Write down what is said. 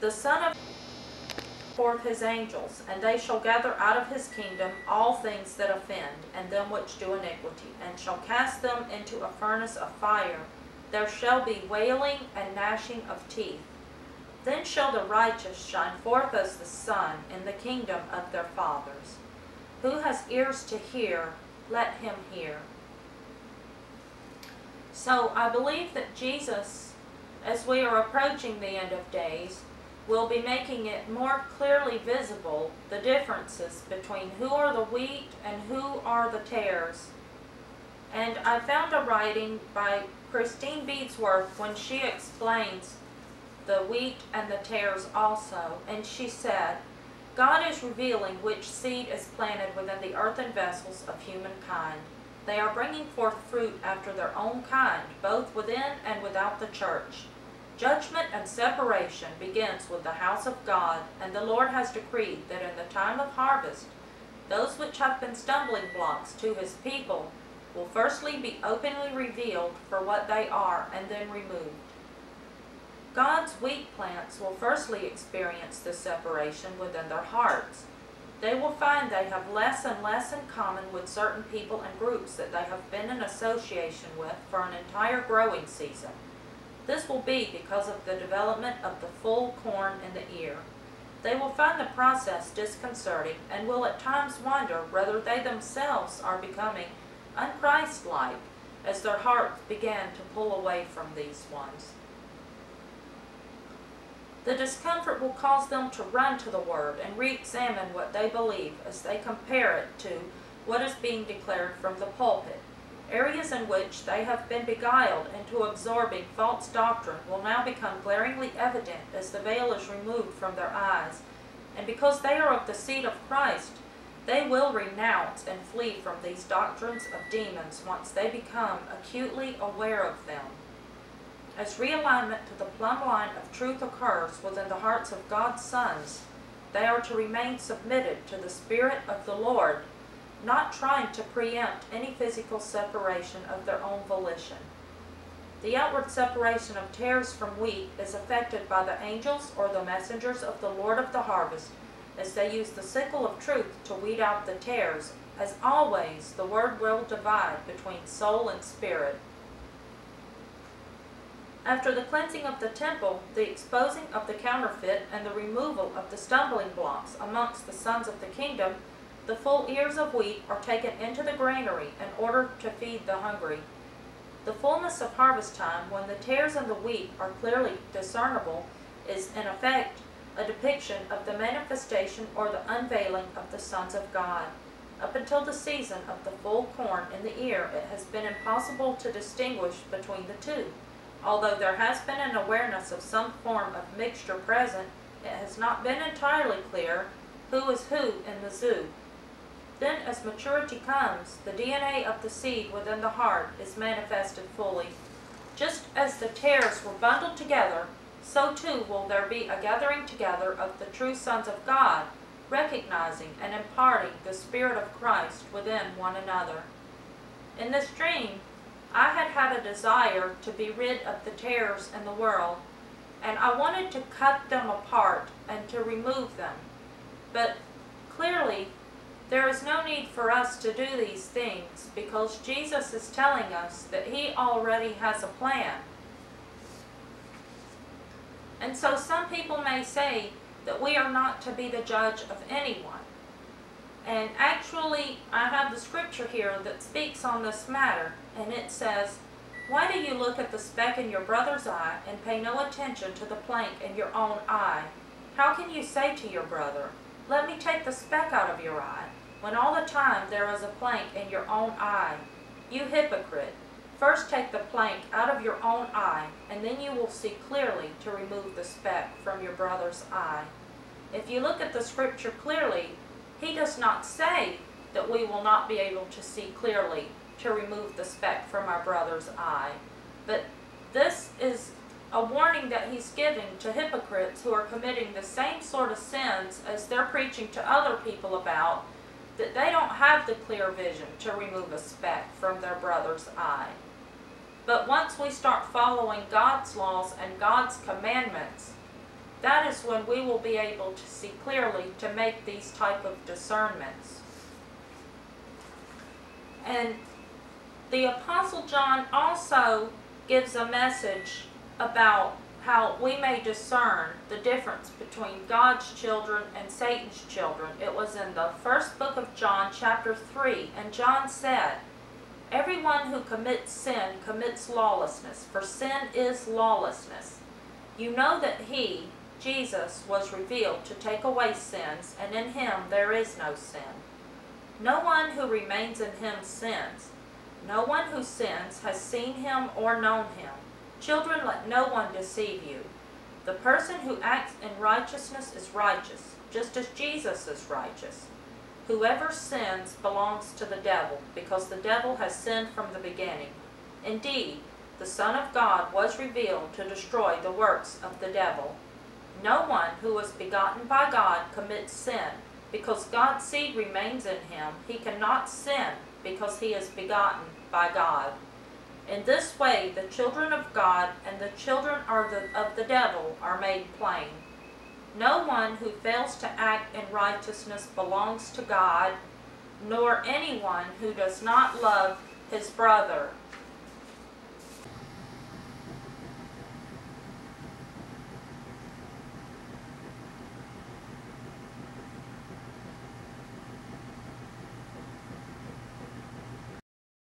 The Son of forth his angels, and they shall gather out of his kingdom all things that offend, and them which do iniquity, and shall cast them into a furnace of fire. There shall be wailing and gnashing of teeth. Then shall the righteous shine forth as the sun in the kingdom of their fathers. Who has ears to hear, let him hear. So I believe that Jesus, as we are approaching the end of days, will be making it more clearly visible the differences between who are the wheat and who are the tares. And I found a writing by Christine Beadsworth when she explains the wheat and the tares also, and she said, God is revealing which seed is planted within the earthen vessels of humankind. They are bringing forth fruit after their own kind, both within and without the church. Judgment and separation begins with the house of God, and the Lord has decreed that in the time of harvest, those which have been stumbling blocks to his people will firstly be openly revealed for what they are and then removed. God's wheat plants will firstly experience this separation within their hearts. They will find they have less and less in common with certain people and groups that they have been in association with for an entire growing season. This will be because of the development of the full corn in the ear. They will find the process disconcerting and will at times wonder whether they themselves are becoming unchristlike as their hearts begin to pull away from these ones. The discomfort will cause them to run to the Word and re-examine what they believe as they compare it to what is being declared from the pulpit. Areas in which they have been beguiled into absorbing false doctrine will now become glaringly evident as the veil is removed from their eyes, and because they are of the seed of Christ, they will renounce and flee from these doctrines of demons once they become acutely aware of them. As realignment to the plumb line of truth occurs within the hearts of God's sons, they are to remain submitted to the Spirit of the Lord, not trying to preempt any physical separation of their own volition. The outward separation of tares from wheat is effected by the angels or the messengers of the Lord of the harvest, as they use the sickle of truth to weed out the tares. As always, the word will divide between soul and spirit. After the cleansing of the temple, the exposing of the counterfeit, and the removal of the stumbling blocks amongst the sons of the kingdom, the full ears of wheat are taken into the granary in order to feed the hungry. The fullness of harvest time, when the tares and the wheat are clearly discernible, is in effect a depiction of the manifestation or the unveiling of the sons of God. Up until the season of the full corn in the ear, it has been impossible to distinguish between the two. Although there has been an awareness of some form of mixture present, it has not been entirely clear who is who in the zoo. Then, as maturity comes, the DNA of the seed within the heart is manifested fully. Just as the tares were bundled together, so too will there be a gathering together of the true sons of God, recognizing and imparting the Spirit of Christ within one another. In this dream, I had a desire to be rid of the tares in the world, and I wanted to cut them apart and to remove them. But clearly, there is no need for us to do these things because Jesus is telling us that He already has a plan. And so some people may say that we are not to be the judge of anyone. And actually, I have the scripture here that speaks on this matter, and it says, "Why do you look at the speck in your brother's eye and pay no attention to the plank in your own eye? How can you say to your brother, 'Let me take the speck out of your eye,' when all the time there is a plank in your own eye? You hypocrite! First take the plank out of your own eye, and then you will see clearly to remove the speck from your brother's eye." If you look at the scripture clearly, He does not say that we will not be able to see clearly to remove the speck from our brother's eye. But this is a warning that He's giving to hypocrites who are committing the same sort of sins as they're preaching to other people about, that they don't have the clear vision to remove a speck from their brother's eye. But once we start following God's laws and God's commandments, that is when we will be able to see clearly to make these type of discernments. And the Apostle John also gives a message about how we may discern the difference between God's children and Satan's children. It was in the first book of John, chapter 3, and John said, "Everyone who commits sin commits lawlessness, for sin is lawlessness. You know that he, Jesus, was revealed to take away sins, and in him there is no sin. No one who remains in him sins. No one who sins has seen him or known him. Children, let no one deceive you. The person who acts in righteousness is righteous, just as Jesus is righteous. Whoever sins belongs to the devil, because the devil has sinned from the beginning. Indeed, the Son of God was revealed to destroy the works of the devil. No one who was begotten by God commits sin, because God's seed remains in him. He cannot sin, because he is begotten by God. In this way, the children of God and the children of the devil are made plain. No one who fails to act in righteousness belongs to God, nor anyone who does not love his brother